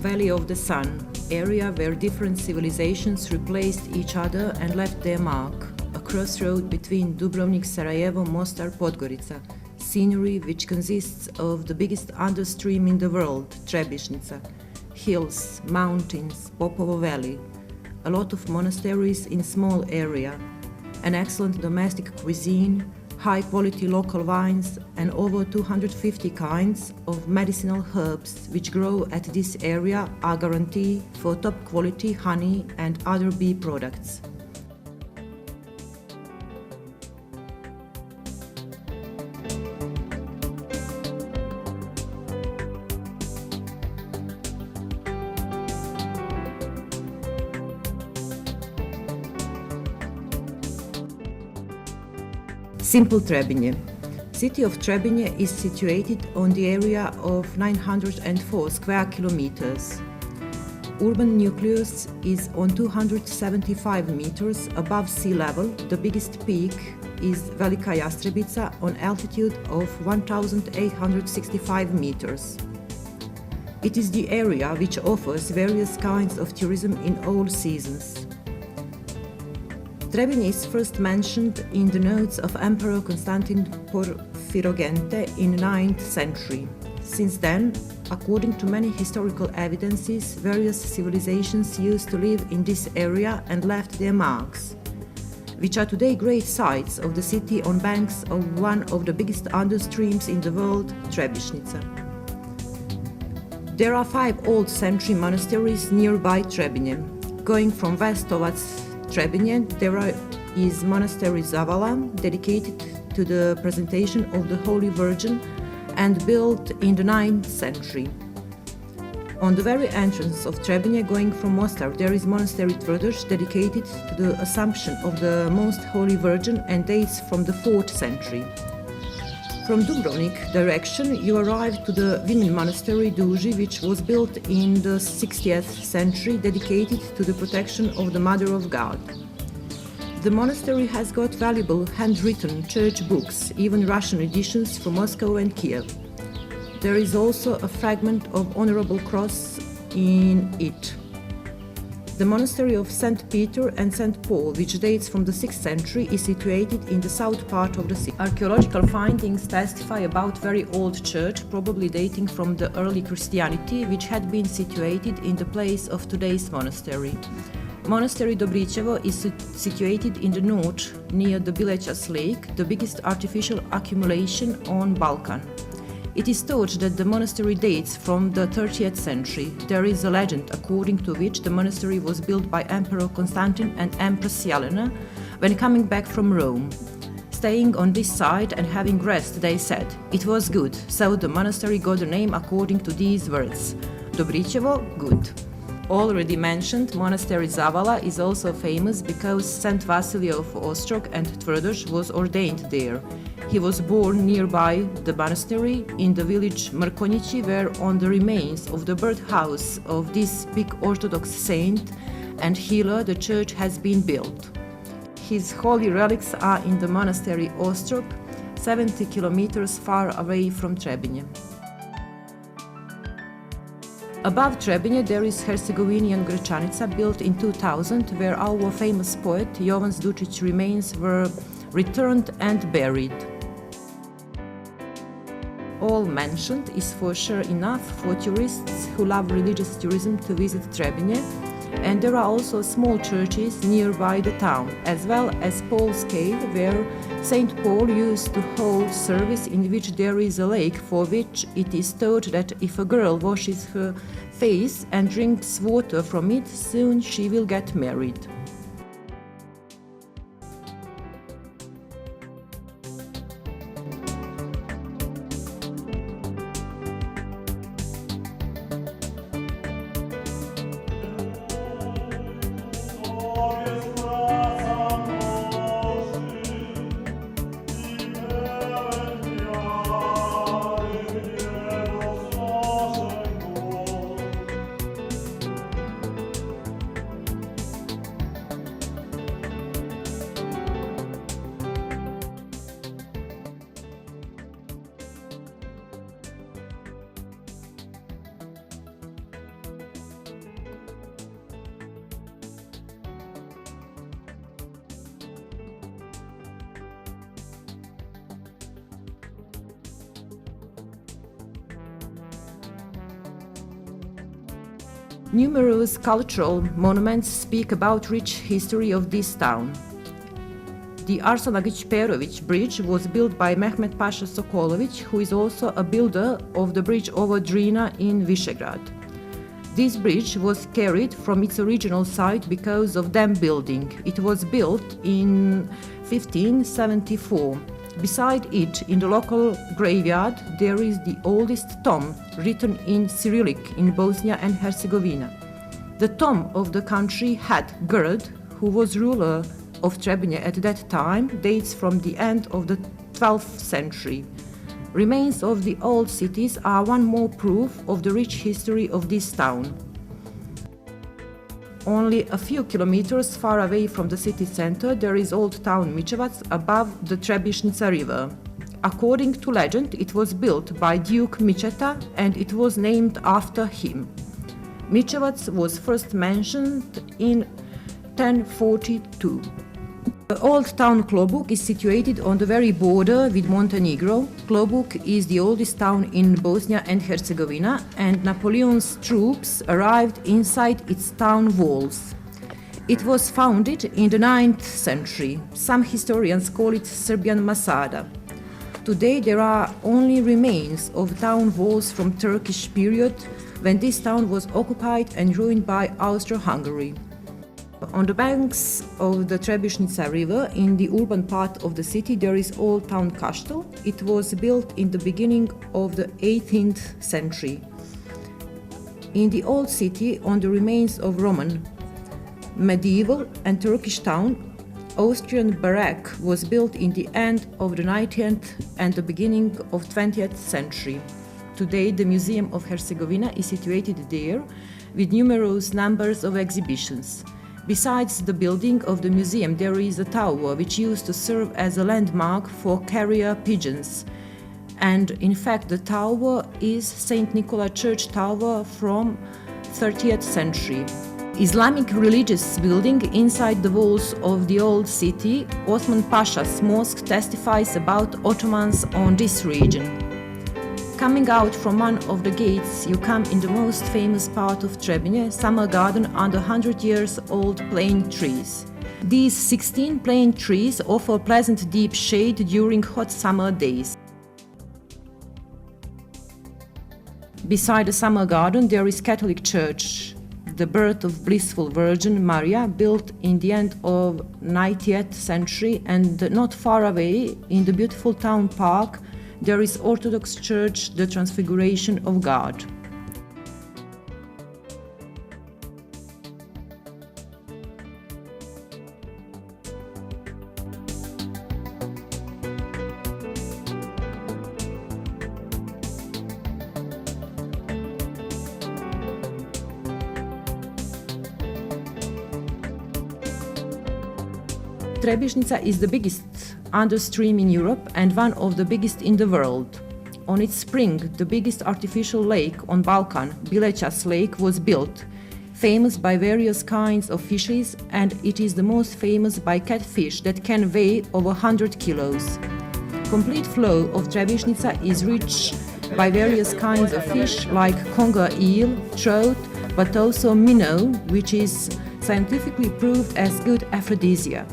Valley of the Sun, area where different civilizations replaced each other and left their mark, a crossroad between Dubrovnik, Sarajevo, Mostar, Podgorica, scenery which consists of the biggest understream in the world, Trebinje, hills, mountains, Popovo Valley, a lot of monasteries in small area, an excellent domestic cuisine, high-quality local wines, and over 250 kinds of medicinal herbs which grow at this area are guarantee for top-quality honey and other bee products. Simple Trebinje. City of Trebinje is situated on the area of 904 square kilometers. Urban nucleus is on 275 meters above sea level. The biggest peak is Velika Jastrebica on altitude of 1865 meters. It is the area which offers various kinds of tourism in all seasons. Trebinje is first mentioned in the notes of Emperor Constantine Porphyrogente in 9th century. Since then, according to many historical evidences, various civilizations used to live in this area and left their marks, which are today great sites of the city on banks of one of the biggest understreams in the world, Trebinje. There are 5 old century monasteries nearby Trebinje. Going from west towards Trebinje, there is Monastery Zavala, dedicated to the presentation of the Holy Virgin and built in the 9th century. On the very entrance of Trebinje, going from Mostar, there is Monastery Trebinje, dedicated to the Assumption of the Most Holy Virgin and dates from the 4th century. From Dubrovnik direction, you arrive to the women monastery Duži, which was built in the 60th century, dedicated to the protection of the Mother of God. The monastery has got valuable handwritten church books, even Russian editions from Moscow and Kiev. There is also a fragment of honorable cross in it. The monastery of St. Peter and St. Paul, which dates from the 6th century, is situated in the south part of the city. Archaeological findings testify about very old church, probably dating from the early Christianity, which had been situated in the place of today's monastery. Monastery Dobričevo is situated in the north, near the Bilećas Lake, the biggest artificial accumulation on Balkan. It is thought that the monastery dates from the 30th century. There is a legend according to which the monastery was built by Emperor Constantine and Empress Jelena when coming back from Rome. Staying on this side and having rest, they said, it was good, so the monastery got the name according to these words. Dobričevo, good. Already mentioned, Monastery Zavala is also famous because Saint Vasily of Ostrog and Tvrdoš was ordained there. He was born nearby the monastery in the village Mrkonjići, where on the remains of the birthhouse of this big Orthodox saint and healer the church has been built. His holy relics are in the monastery Ostrog, 70 kilometers far away from Trebinje. Above Trebinje there is Herzegovinian Gračanica, built in 2000, where our famous poet Jovan Zdučić remains were returned and buried. All mentioned is for sure enough for tourists who love religious tourism to visit Trebinje, and there are also small churches nearby the town, as well as Paul's Cave, where Saint Paul used to hold service, in which there is a lake for which it is thought that if a girl washes her face and drinks water from it, soon she will get married. Numerous cultural monuments speak about rich history of this town. The Arsanagić-Perović Bridge was built by Mehmet Pasha Sokolović, who is also a builder of the bridge over Drina in Visegrad. This bridge was carried from its original site because of dam building. It was built in 1574. Beside it, in the local graveyard, there is the oldest tomb written in Cyrillic in Bosnia and Herzegovina. The tomb of the country had Grd, who was ruler of Trebinje at that time, dates from the end of the 12th century. Remains of the old cities are one more proof of the rich history of this town. Only a few kilometers far away from the city center, there is old town Mičevac above the Trebinje river. According to legend, it was built by Duke Mičeta and it was named after him. Mičevac was first mentioned in 1042. The old town Klobuk is situated on the very border with Montenegro. Klobuk is the oldest town in Bosnia and Herzegovina, and Napoleon's troops arrived inside its town walls. It was founded in the 9th century. Some historians call it Serbian Masada. Today there are only remains of town walls from Turkish period, when this town was occupied and ruined by Austro-Hungary. On the banks of the Trebinje river, in the urban part of the city, there is Old Town Kastel. It was built in the beginning of the 18th century. In the old city, on the remains of Roman, medieval and Turkish town, Austrian barrack was built in the end of the 19th and the beginning of 20th century. Today, the Museum of Herzegovina is situated there with numerous numbers of exhibitions. Besides the building of the museum, there is a tower which used to serve as a landmark for carrier pigeons. And in fact, the tower is St. Nicola Church Tower from 30th century. Islamic religious building inside the walls of the old city, Osman Pasha's mosque testifies about Ottomans on this region. Coming out from one of the gates, you come in the most famous part of Trebinje, summer garden under 100 years old plane trees. These 16 plane trees offer pleasant deep shade during hot summer days. Beside the summer garden, there is Catholic church, the birth of blissful Virgin Maria, built in the end of 19th century, and not far away, in the beautiful town park, there is Orthodox Church, the Transfiguration of God. Trebinje is the biggest understream in Europe and one of the biggest in the world. On its spring, the biggest artificial lake on Balkan, Bilećas Lake, was built, famous by various kinds of fishes, and it is the most famous by catfish that can weigh over 100 kilos. Complete flow of Trebinje is rich by various kinds of fish like conger eel, trout, but also minnow, which is scientifically proved as good aphrodisiac.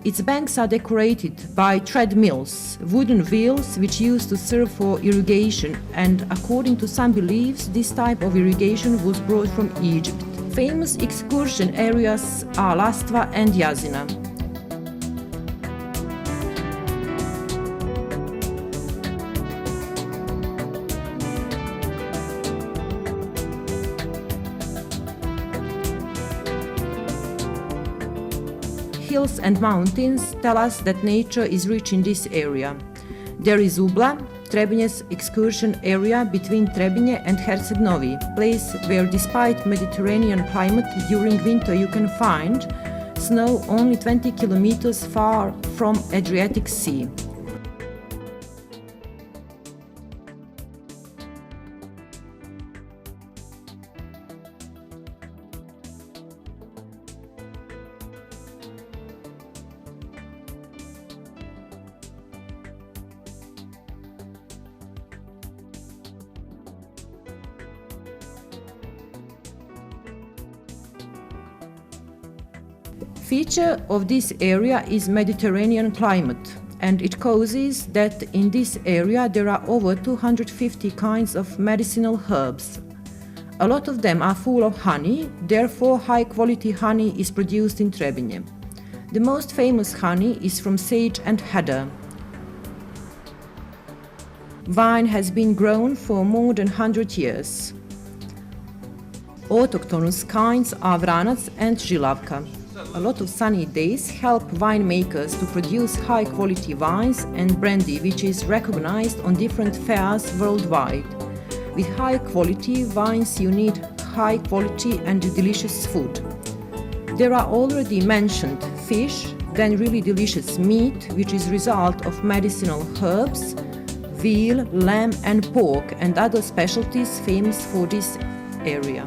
Its banks are decorated by treadmills, wooden wheels which used to serve for irrigation, and according to some beliefs, this type of irrigation was brought from Egypt. Famous excursion areas are Lastva and Yazina. Hills and mountains tell us that nature is rich in this area. There is Ubla, Trebinje's excursion area between Trebinje and Herceg-Novi, place where despite Mediterranean climate during winter you can find snow only 20 kilometers far from Adriatic Sea. Feature of this area is Mediterranean climate, and it causes that in this area there are over 250 kinds of medicinal herbs. A lot of them are full of honey, therefore high quality honey is produced in Trebinje. The most famous honey is from sage and heather. Vine has been grown for more than 100 years. Autochthonous kinds are vranac and žilavka. A lot of sunny days help winemakers to produce high-quality wines and brandy, which is recognized on different fairs worldwide. With high-quality wines you need high-quality and delicious food. There are already mentioned fish, then really delicious meat, which is result of medicinal herbs, veal, lamb and pork, and other specialties famous for this area.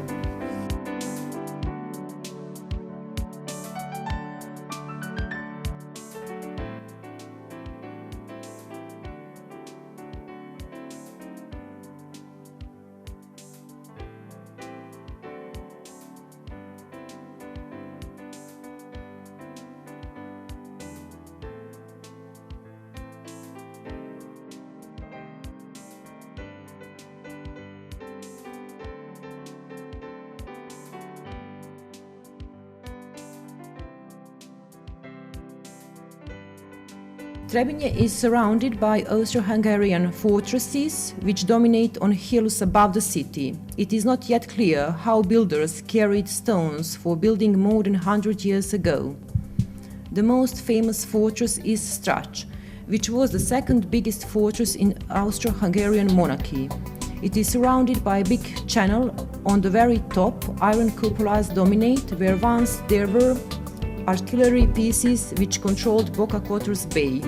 Trebinje is surrounded by Austro-Hungarian fortresses which dominate on hills above the city. It is not yet clear how builders carried stones for building more than 100 years ago. The most famous fortress is Strač, which was the second biggest fortress in Austro-Hungarian monarchy. It is surrounded by a big channel. On the very top, iron cupolas dominate, where once there were artillery pieces which controlled Boka Kotor's bay.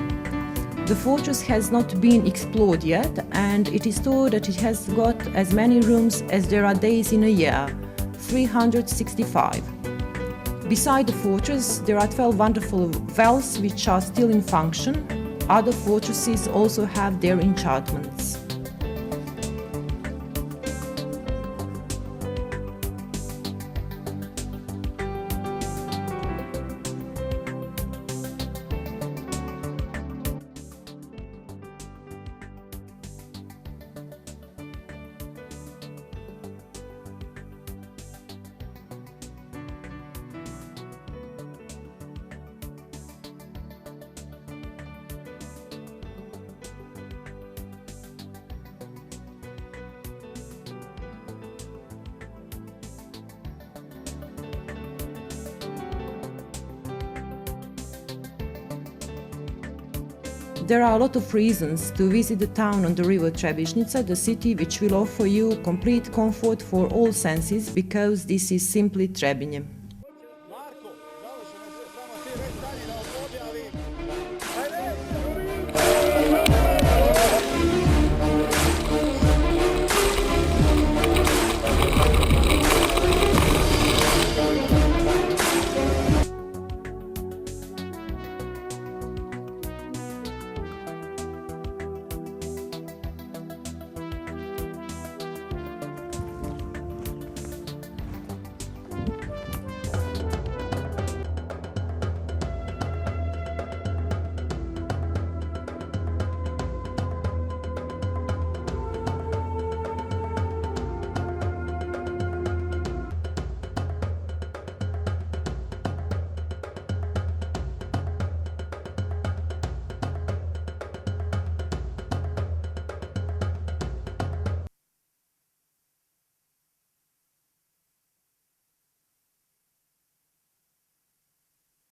The fortress has not been explored yet, and it is thought that it has got as many rooms as there are days in a year, 365. Beside the fortress, there are 12 wonderful wells which are still in function. Other fortresses also have their enchantments. There are a lot of reasons to visit the town on the river Trebinje, the city which will offer you complete comfort for all senses, because this is simply Trebinje.